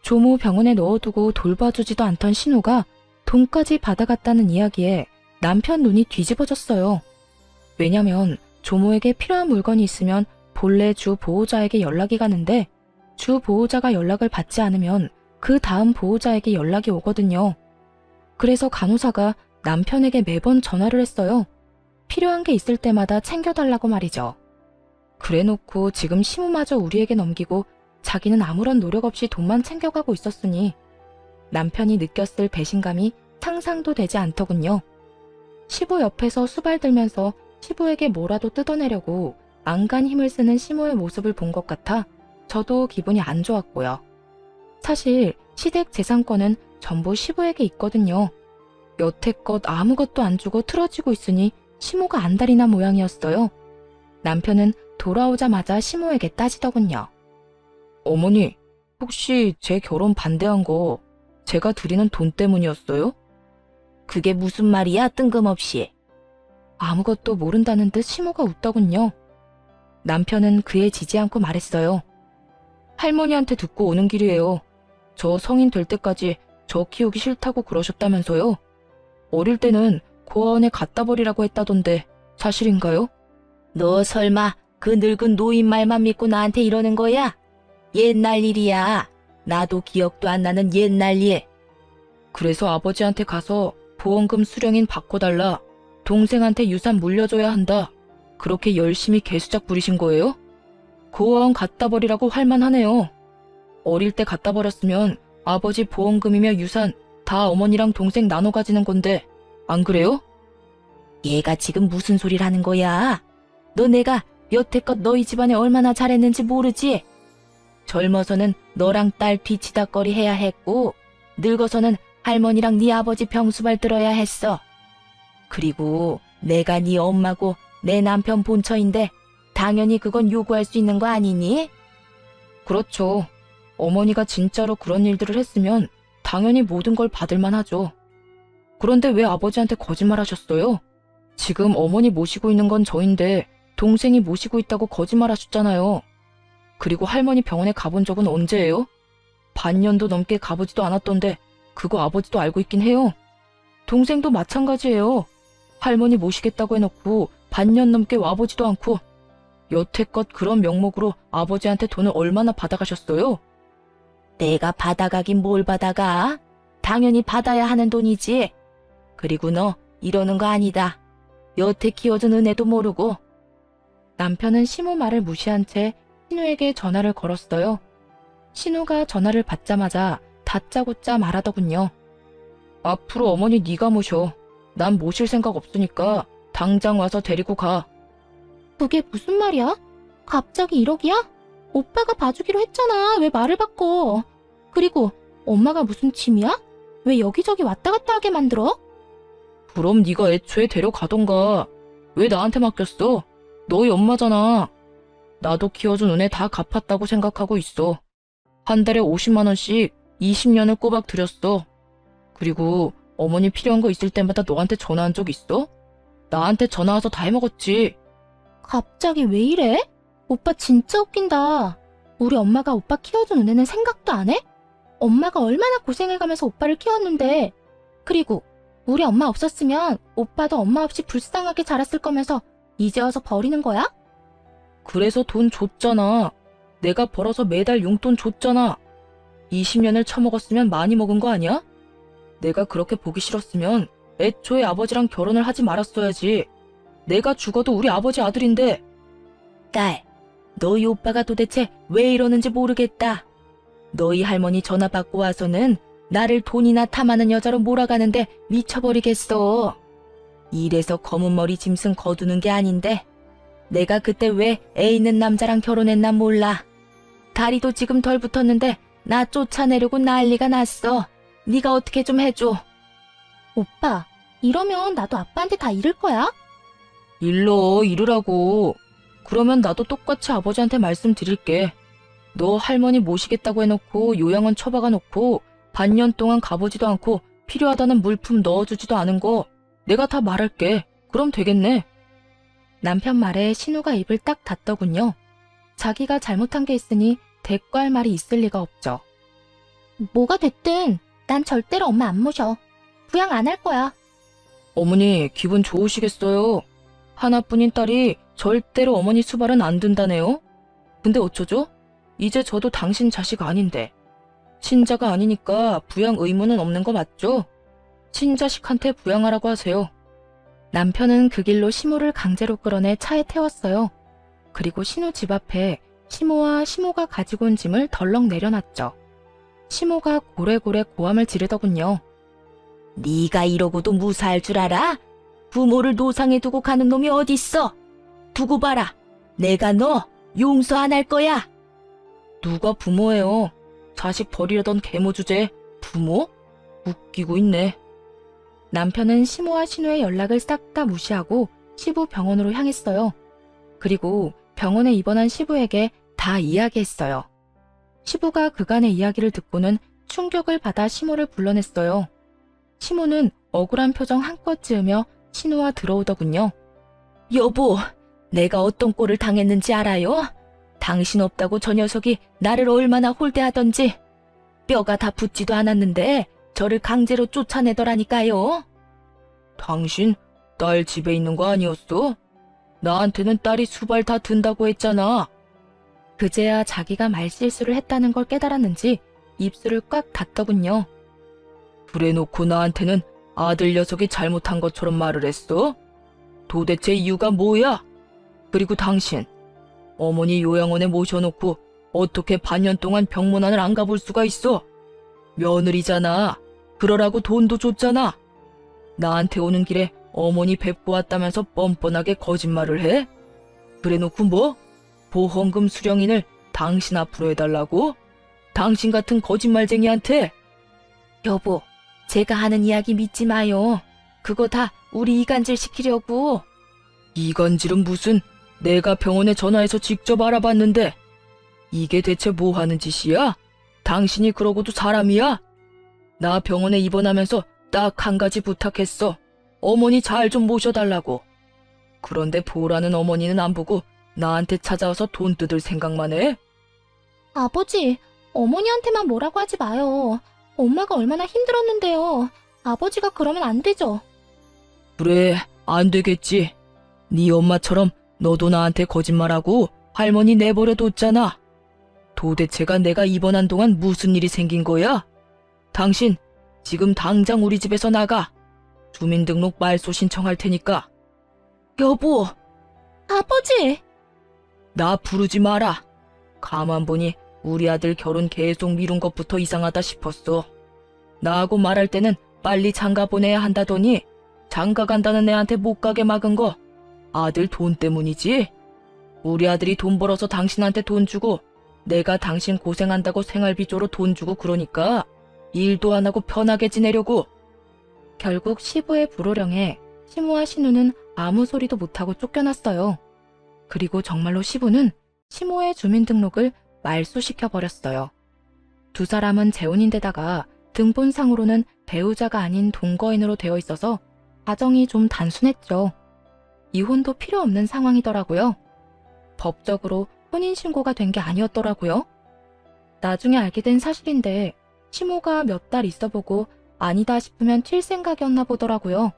조모 병원에 넣어두고 돌봐주지도 않던 신우가 돈까지 받아갔다는 이야기에 남편 눈이 뒤집어졌어요. 왜냐면 조모에게 필요한 물건이 있으면 본래 주 보호자에게 연락이 가는데 주 보호자가 연락을 받지 않으면 그 다음 보호자에게 연락이 오거든요. 그래서 간호사가 남편에게 매번 전화를 했어요. 필요한 게 있을 때마다 챙겨달라고 말이죠. 그래놓고 지금 시무마저 우리에게 넘기고 자기는 아무런 노력 없이 돈만 챙겨가고 있었으니 남편이 느꼈을 배신감이 상상도 되지 않더군요. 시부 옆에서 수발들면서 시부에게 뭐라도 뜯어내려고 안간 힘을 쓰는 시모의 모습을 본 것 같아 저도 기분이 안 좋았고요. 사실 시댁 재산권은 전부 시부에게 있거든요. 여태껏 아무것도 안 주고 틀어지고 있으니 시모가 안달이난 모양이었어요. 남편은 돌아오자마자 시모에게 따지더군요. 어머니, 혹시 제 결혼 반대한 거 제가 드리는 돈 때문이었어요? 그게 무슨 말이야, 뜬금없이. 아무것도 모른다는 듯 시모가 웃더군요. 남편은 그에 지지 않고 말했어요. 할머니한테 듣고 오는 길이에요. 저 성인 될 때까지 저 키우기 싫다고 그러셨다면서요? 어릴 때는 고아원에 갖다 버리라고 했다던데 사실인가요? 너 설마 그 늙은 노인 말만 믿고 나한테 이러는 거야? 옛날 일이야. 나도 기억도 안 나는 옛날 일. 그래서 아버지한테 가서 보험금 수령인 바꿔달라. 동생한테 유산 물려줘야 한다. 그렇게 열심히 개수작 부리신 거예요? 고아원 갖다 버리라고 할 만하네요. 어릴 때 갖다 버렸으면 아버지 보험금이며 유산 다 어머니랑 동생 나눠 가지는 건데 안 그래요? 얘가 지금 무슨 소리를 하는 거야? 너 내가 여태껏 너희 집안에 얼마나 잘했는지 모르지? 젊어서는 너랑 딸 뒤치다꺼리 해야 했고 늙어서는 할머니랑 네 아버지 병수발 들어야 했어. 그리고 내가 네 엄마고 내 남편 본처인데 당연히 그건 요구할 수 있는 거 아니니? 그렇죠. 어머니가 진짜로 그런 일들을 했으면 당연히 모든 걸 받을 만하죠. 그런데 왜 아버지한테 거짓말하셨어요? 지금 어머니 모시고 있는 건 저인데 동생이 모시고 있다고 거짓말하셨잖아요. 그리고 할머니 병원에 가본 적은 언제예요? 반년도 넘게 가보지도 않았던데 그거 아버지도 알고 있긴 해요. 동생도 마찬가지예요. 할머니 모시겠다고 해놓고 반년 넘게 와보지도 않고 여태껏 그런 명목으로 아버지한테 돈을 얼마나 받아가셨어요? 내가 받아가긴 뭘 받아가? 당연히 받아야 하는 돈이지. 그리고 너 이러는 거 아니다. 여태 키워준 은혜도 모르고. 남편은 시모 말을 무시한 채 신우에게 전화를 걸었어요. 신우가 전화를 받자마자 다짜고짜 말하더군요. 앞으로 어머니 네가 모셔. 난 모실 생각 없으니까 당장 와서 데리고 가. 그게 무슨 말이야? 갑자기 1억이야? 오빠가 봐주기로 했잖아. 왜 말을 바꿔? 그리고 엄마가 무슨 짐이야? 왜 여기저기 왔다 갔다 하게 만들어? 그럼 네가 애초에 데려가던가. 왜 나한테 맡겼어? 너희 엄마잖아. 나도 키워준 은혜 다 갚았다고 생각하고 있어. 한 달에 50만 원씩 20년을 꼬박 들였어. 그리고 어머니 필요한 거 있을 때마다 너한테 전화한 적 있어? 나한테 전화 와서 다 해먹었지. 갑자기 왜 이래? 오빠 진짜 웃긴다. 우리 엄마가 오빠 키워준 은혜는 생각도 안 해? 엄마가 얼마나 고생해가면서 오빠를 키웠는데. 그리고 우리 엄마 없었으면 오빠도 엄마 없이 불쌍하게 자랐을 거면서 이제 와서 버리는 거야? 그래서 돈 줬잖아. 내가 벌어서 매달 용돈 줬잖아. 20년을 처먹었으면 많이 먹은 거 아니야? 내가 그렇게 보기 싫었으면 애초에 아버지랑 결혼을 하지 말았어야지. 내가 죽어도 우리 아버지 아들인데. 딸, 너희 오빠가 도대체 왜 이러는지 모르겠다. 너희 할머니 전화 받고 와서는 나를 돈이나 탐하는 여자로 몰아가는데 미쳐버리겠어. 이래서 검은 머리 짐승 거두는 게 아닌데 내가 그때 왜 애 있는 남자랑 결혼했나 몰라. 다리도 지금 덜 붙었는데 나 쫓아내려고 난리가 났어. 네가 어떻게 좀 해줘. 오빠, 이러면 나도 아빠한테 다 잃을 거야? 이르라고. 그러면 나도 똑같이 아버지한테 말씀드릴게. 너 할머니 모시겠다고 해놓고 요양원 처박아 놓고 반년 동안 가보지도 않고 필요하다는 물품 넣어주지도 않은 거 내가 다 말할게. 그럼 되겠네. 남편 말에 신우가 입을 딱 닫더군요. 자기가 잘못한 게 있으니 대꾸할 말이 있을 리가 없죠. 뭐가 됐든 난 절대로 엄마 안 모셔. 부양 안 할 거야. 어머니 기분 좋으시겠어요. 하나뿐인 딸이 절대로 어머니 수발은 안 든다네요. 근데 어쩌죠? 이제 저도 당신 자식 아닌데. 친자가 아니니까 부양 의무는 없는 거 맞죠? 친자식한테 부양하라고 하세요. 남편은 그 길로 시모를 강제로 끌어내 차에 태웠어요. 그리고 신우 집 앞에 시모와 시모가 가지고 온 짐을 덜렁 내려놨죠. 시모가 고래고래 고함을 지르더군요. 네가 이러고도 무사할 줄 알아? 부모를 노상에 두고 가는 놈이 어딨어? 두고 봐라. 내가 너 용서 안 할 거야. 누가 부모예요? 자식 버리려던 계모 주제 부모? 웃기고 있네. 남편은 시모와 신우의 연락을 싹 다 무시하고 시부 병원으로 향했어요. 그리고 병원에 입원한 시부에게 다 이야기했어요. 시부가 그간의 이야기를 듣고는 충격을 받아 시모를 불러냈어요. 시모는 억울한 표정 한껏 지으며 신우와 들어오더군요. 여보, 내가 어떤 꼴을 당했는지 알아요? 당신 없다고 저 녀석이 나를 얼마나 홀대하던지. 뼈가 다 붙지도 않았는데 저를 강제로 쫓아내더라니까요. 당신 딸 집에 있는 거 아니었어? 나한테는 딸이 수발 다 든다고 했잖아. 그제야 자기가 말실수를 했다는 걸 깨달았는지 입술을 꽉 닫더군요. 그래놓고 나한테는 아들 녀석이 잘못한 것처럼 말을 했어? 도대체 이유가 뭐야? 그리고 당신, 어머니 요양원에 모셔놓고 어떻게 반년 동안 병문안을 안 가볼 수가 있어? 며느리잖아. 그러라고 돈도 줬잖아. 나한테 오는 길에 어머니 뵙고 왔다면서 뻔뻔하게 거짓말을 해? 그래놓고 뭐? 보험금 수령인을 당신 앞으로 해달라고? 당신 같은 거짓말쟁이한테? 여보, 제가 하는 이야기 믿지 마요. 그거 다 우리 이간질 시키려고. 이간질은 무슨, 내가 병원에 전화해서 직접 알아봤는데 이게 대체 뭐 하는 짓이야? 당신이 그러고도 사람이야? 나 병원에 입원하면서 딱 한 가지 부탁했어. 어머니 잘 좀 모셔달라고. 그런데 보라는 어머니는 안 보고 나한테 찾아와서 돈 뜯을 생각만 해? 아버지, 어머니한테만 뭐라고 하지 마요. 엄마가 얼마나 힘들었는데요. 아버지가 그러면 안 되죠. 그래, 안 되겠지. 네 엄마처럼 너도 나한테 거짓말하고 할머니 내버려 뒀잖아. 도대체가 내가 입원한 동안 무슨 일이 생긴 거야? 당신, 지금 당장 우리 집에서 나가. 주민등록 말소 신청할 테니까. 여보, 아버지! 나 부르지 마라. 가만 보니 우리 아들 결혼 계속 미룬 것부터 이상하다 싶었어. 나하고 말할 때는 빨리 장가 보내야 한다더니 장가 간다는 애한테 못 가게 막은 거 아들 돈 때문이지? 우리 아들이 돈 벌어서 당신한테 돈 주고 내가 당신 고생한다고 생활비조로 돈 주고 그러니까 일도 안 하고 편하게 지내려고. 결국 시부의 불호령에 시모와 신우는 아무 소리도 못하고 쫓겨났어요. 그리고 정말로 시부는 시모의 주민등록을 말소시켜버렸어요. 두 사람은 재혼인데다가 등본상으로는 배우자가 아닌 동거인으로 되어 있어서 가정이 좀 단순했죠. 이혼도 필요 없는 상황이더라고요. 법적으로 혼인신고가 된 게 아니었더라고요. 나중에 알게 된 사실인데 시모가 몇 달 있어보고 아니다 싶으면 튈 생각이었나 보더라고요.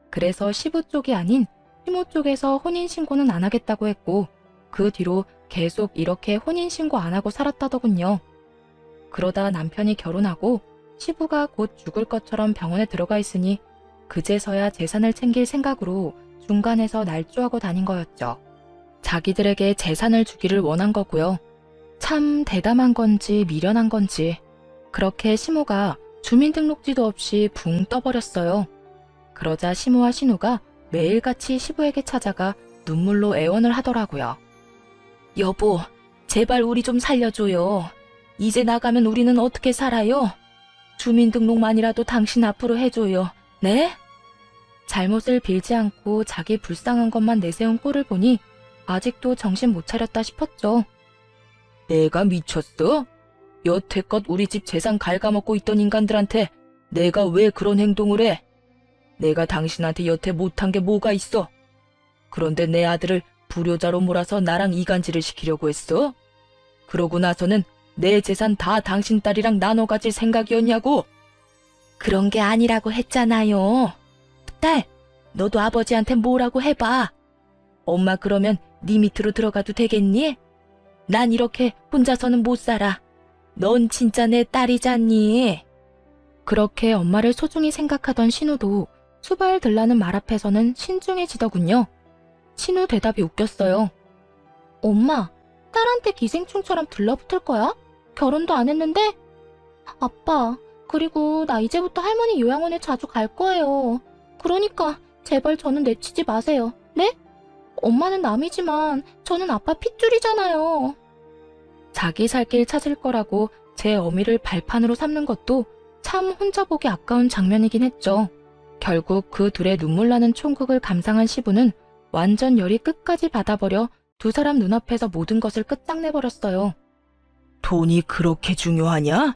그래서 시부 쪽이 아닌 시모 쪽에서 혼인신고는 안 하겠다고 했고 그 뒤로 계속 이렇게 혼인신고 안 하고 살았다더군요. 그러다 남편이 결혼하고 시부가 곧 죽을 것처럼 병원에 들어가 있으니 그제서야 재산을 챙길 생각으로 중간에서 날조하고 다닌 거였죠. 자기들에게 재산을 주기를 원한 거고요. 참 대담한 건지 미련한 건지 그렇게 시모가 주민등록지도 없이 붕 떠버렸어요. 그러자 시모와 신우가 매일같이 시부에게 찾아가 눈물로 애원을 하더라고요. 여보, 제발 우리 좀 살려줘요. 이제 나가면 우리는 어떻게 살아요? 주민등록만이라도 당신 앞으로 해줘요. 네? 잘못을 빌지 않고 자기 불쌍한 것만 내세운 꼴을 보니 아직도 정신 못 차렸다 싶었죠. 내가 미쳤어? 여태껏 우리 집 재산 갉아먹고 있던 인간들한테 내가 왜 그런 행동을 해? 내가 당신한테 여태 못한 게 뭐가 있어? 그런데 내 아들을 불효자로 몰아서 나랑 이간질을 시키려고 했어? 그러고 나서는 내 재산 다 당신 딸이랑 나눠 가질 생각이었냐고? 그런 게 아니라고 했잖아요. 딸, 너도 아버지한테 뭐라고 해봐. 엄마 그러면 네 밑으로 들어가도 되겠니? 난 이렇게 혼자서는 못 살아. 넌 진짜 내 딸이잖니. 그렇게 엄마를 소중히 생각하던 신우도 수발 들라는 말 앞에서는 신중해지더군요. 신우 대답이 웃겼어요. 엄마, 딸한테 기생충처럼 들러붙을 거야? 결혼도 안 했는데? 아빠, 그리고 나 이제부터 할머니 요양원에 자주 갈 거예요. 그러니까 제발 저는 내치지 마세요. 네? 엄마는 남이지만 저는 아빠 핏줄이잖아요. 자기 살 길 찾을 거라고 제 어미를 발판으로 삼는 것도 참 혼자 보기 아까운 장면이긴 했죠. 결국 그 둘의 눈물 나는 총극을 감상한 시부는 완전 열이 끝까지 받아버려 두 사람 눈앞에서 모든 것을 끝장내버렸어요. 돈이 그렇게 중요하냐?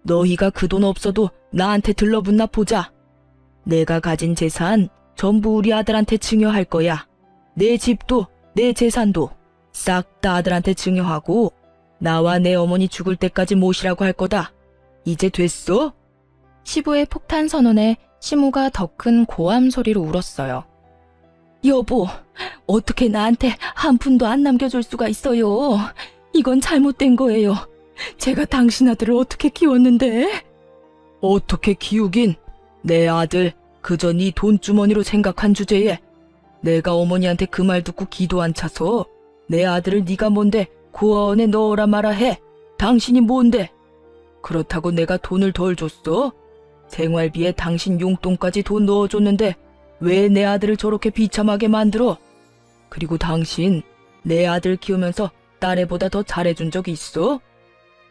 너희가 그 돈 없어도 나한테 들러붙나 보자. 내가 가진 재산 전부 우리 아들한테 증여할 거야. 내 집도 내 재산도 싹 다 아들한테 증여하고 나와 내 어머니 죽을 때까지 모시라고 할 거다. 이제 됐어? 시부의 폭탄 선언에 시모가 더 큰 고함 소리로 울었어요. 여보, 어떻게 나한테 한 푼도 안 남겨줄 수가 있어요? 이건 잘못된 거예요. 제가 당신 아들을 어떻게 키웠는데? 어떻게 키우긴? 내 아들 그저 네 돈주머니로 생각한 주제에 내가 어머니한테 그 말 듣고 기도 안 차서 내 아들을 네가 뭔데 고아원에 넣어라 마라 해. 당신이 뭔데? 그렇다고 내가 돈을 덜 줬어? 생활비에 당신 용돈까지 돈 넣어줬는데 왜 내 아들을 저렇게 비참하게 만들어? 그리고 당신 내 아들 키우면서 딸애보다 더 잘해준 적이 있어?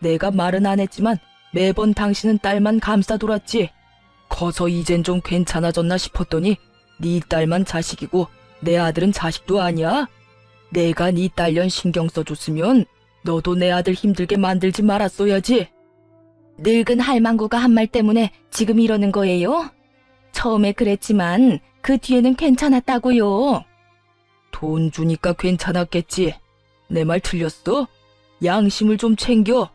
내가 말은 안 했지만 매번 당신은 딸만 감싸 돌았지. 커서 이젠 좀 괜찮아졌나 싶었더니 네 딸만 자식이고 내 아들은 자식도 아니야? 내가 네 딸년 신경 써줬으면 너도 내 아들 힘들게 만들지 말았어야지. 늙은 할망구가 한 말 때문에 지금 이러는 거예요? 처음에 그랬지만 그 뒤에는 괜찮았다고요. 돈 주니까 괜찮았겠지. 내 말 틀렸어? 양심을 좀 챙겨.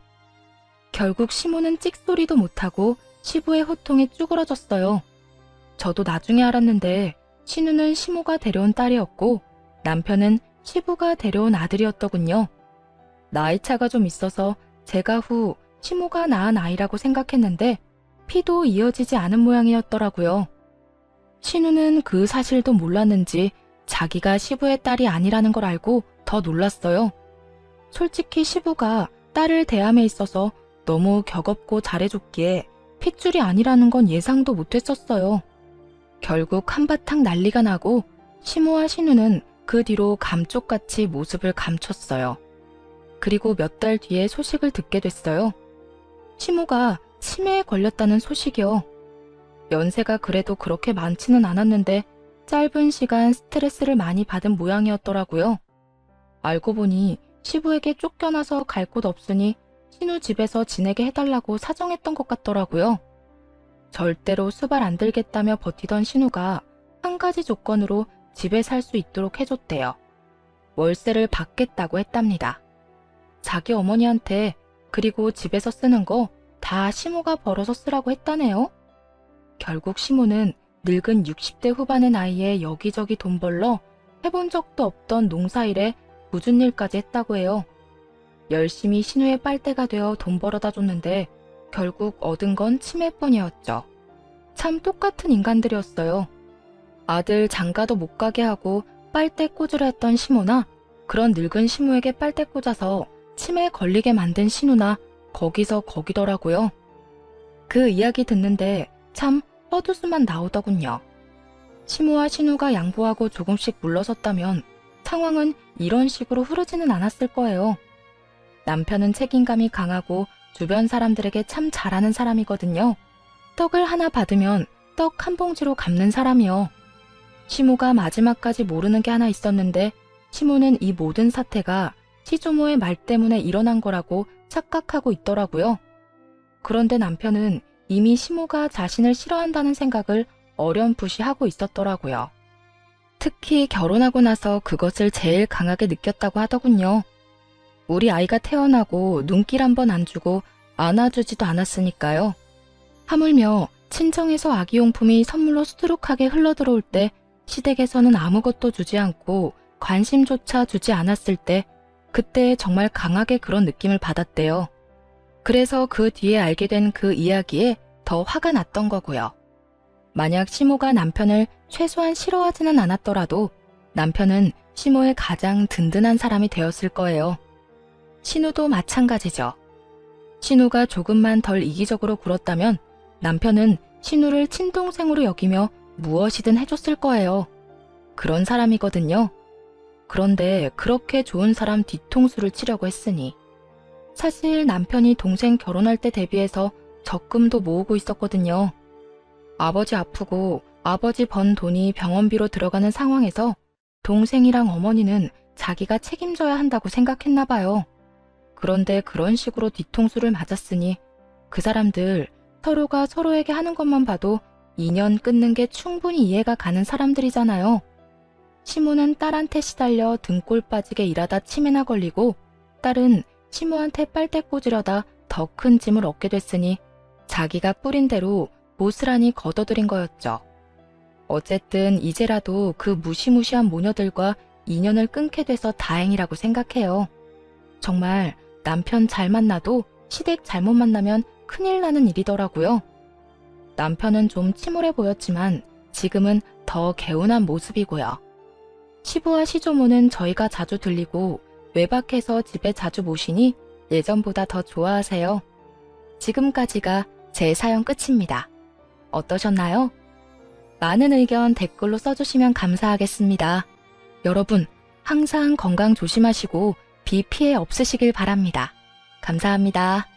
결국 시모는 찍소리도 못하고 시부의 호통에 쭈그러졌어요. 저도 나중에 알았는데 신우는 시모가 데려온 딸이었고 남편은 시부가 데려온 아들이었더군요. 나이 차가 좀 있어서 제가 후 시모가 낳은 아이라고 생각했는데 피도 이어지지 않은 모양이었더라고요. 신우는 그 사실도 몰랐는지 자기가 시부의 딸이 아니라는 걸 알고 더 놀랐어요. 솔직히 시부가 딸을 대함에 있어서 너무 격없고 잘해줬기에 핏줄이 아니라는 건 예상도 못했었어요. 결국 한바탕 난리가 나고 시모와 신우는 그 뒤로 감쪽같이 모습을 감췄어요. 그리고 몇 달 뒤에 소식을 듣게 됐어요. 시모가 치매에 걸렸다는 소식이요. 연세가 그래도 그렇게 많지는 않았는데 짧은 시간 스트레스를 많이 받은 모양이었더라고요. 알고 보니 시부에게 쫓겨나서 갈 곳 없으니 신우 집에서 지내게 해달라고 사정했던 것 같더라고요. 절대로 수발 안 들겠다며 버티던 신우가 한 가지 조건으로 집에 살 수 있도록 해줬대요. 월세를 받겠다고 했답니다. 자기 어머니한테 그리고 집에서 쓰는 거 다 시모가 벌어서 쓰라고 했다네요. 결국 시모는 늙은 60대 후반의 나이에 여기저기 돈 벌러 해본 적도 없던 농사일에 굳은 일까지 했다고 해요. 열심히 신우의 빨대가 되어 돈 벌어다 줬는데 결국 얻은 건 치매뿐이었죠. 참 똑같은 인간들이었어요. 아들 장가도 못 가게 하고 빨대 꽂으려 했던 시모나 그런 늙은 시모에게 빨대 꽂아서 치매에 걸리게 만든 신우나 거기서 거기더라고요. 그 이야기 듣는데 참 헛웃음만 나오더군요. 시모와 신우가 양보하고 조금씩 물러섰다면 상황은 이런 식으로 흐르지는 않았을 거예요. 남편은 책임감이 강하고 주변 사람들에게 참 잘하는 사람이거든요. 떡을 하나 받으면 떡 한 봉지로 갚는 사람이요. 시모가 마지막까지 모르는 게 하나 있었는데 시모는 이 모든 사태가 시조모의 말 때문에 일어난 거라고 착각하고 있더라고요. 그런데 남편은 이미 시모가 자신을 싫어한다는 생각을 어렴풋이 하고 있었더라고요. 특히 결혼하고 나서 그것을 제일 강하게 느꼈다고 하더군요. 우리 아이가 태어나고 눈길 한 번 안 주고 안아주지도 않았으니까요. 하물며 친정에서 아기용품이 선물로 수두룩하게 흘러들어올 때 시댁에서는 아무것도 주지 않고 관심조차 주지 않았을 때 그때 정말 강하게 그런 느낌을 받았대요. 그래서 그 뒤에 알게 된 그 이야기에 더 화가 났던 거고요. 만약 시모가 남편을 최소한 싫어하지는 않았더라도 남편은 시모의 가장 든든한 사람이 되었을 거예요. 신우도 마찬가지죠. 신우가 조금만 덜 이기적으로 굴었다면 남편은 신우를 친동생으로 여기며 무엇이든 해줬을 거예요. 그런 사람이거든요. 그런데 그렇게 좋은 사람 뒤통수를 치려고 했으니 사실 남편이 동생 결혼할 때 대비해서 적금도 모으고 있었거든요. 아버지 아프고 아버지 번 돈이 병원비로 들어가는 상황에서 동생이랑 어머니는 자기가 책임져야 한다고 생각했나 봐요. 그런데 그런 식으로 뒤통수를 맞았으니 그 사람들 서로가 서로에게 하는 것만 봐도 인연 끊는 게 충분히 이해가 가는 사람들이잖아요. 시모는 딸한테 시달려 등골 빠지게 일하다 치매나 걸리고 딸은 시모한테 빨대 꽂으려다 더 큰 짐을 얻게 됐으니 자기가 뿌린 대로 고스란히 걷어들인 거였죠. 어쨌든 이제라도 그 무시무시한 모녀들과 인연을 끊게 돼서 다행이라고 생각해요. 정말 남편 잘 만나도 시댁 잘못 만나면 큰일 나는 일이더라고요. 남편은 좀 침울해 보였지만 지금은 더 개운한 모습이고요. 시부와 시조모는 저희가 자주 들리고 외박해서 집에 자주 모시니 예전보다 더 좋아하세요. 지금까지가 제 사연 끝입니다. 어떠셨나요? 많은 의견 댓글로 써주시면 감사하겠습니다. 여러분, 항상 건강 조심하시고 비 피해 없으시길 바랍니다. 감사합니다.